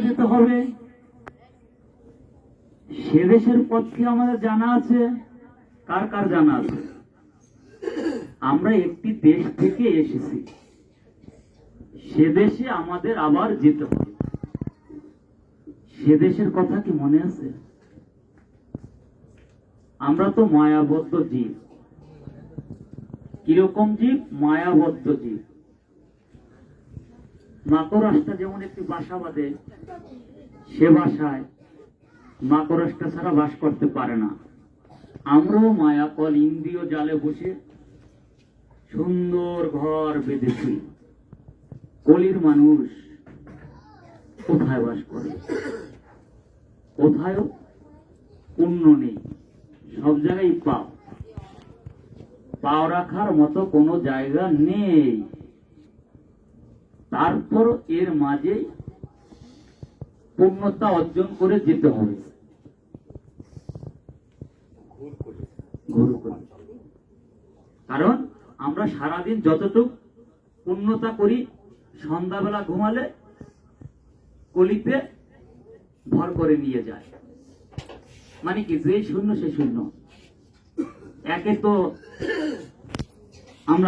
যেতে হবে। সে দেশের পথ কি আমাদের জানা আছে? কার কার জানা আছে? আমরা একটি দেশ থেকে এসেছি, সে দেশে আমাদের আবার যেতে হবে। সে দেশের কথা কি মনে আছে? আমরা তো মায়াবদ্ধ জীব। কিরকম জীব? মায়াবদ্ধ জীব। মাকড়সাটা যেমন একটি বাসা বাঁধে, সে বাসায় মাকড়সাটা ছাড়া বাস করতে পারে না। আমরাও মায়াকল ইন্দ্রিয় জালে বসে সুন্দর ঘর বেঁধেছি। কলির মানুষ কোথায় বাস করে? কোথায় পুণ্য নেই, সব জায়গায় পাপ। পাও রাখার মতো কোনো জায়গা নেই। তারপর এর মাঝে পূর্ণতা অর্জন করে যেতে হবে। কারণ আমরা সারাদিন যতটুকু পূর্ণতা করি, সন্ধ্যাবেলা ঘুমালে কলিতে ভর করে নিয়ে যায়। মানে কি, যে শূন্য সে শূন্য। একে তো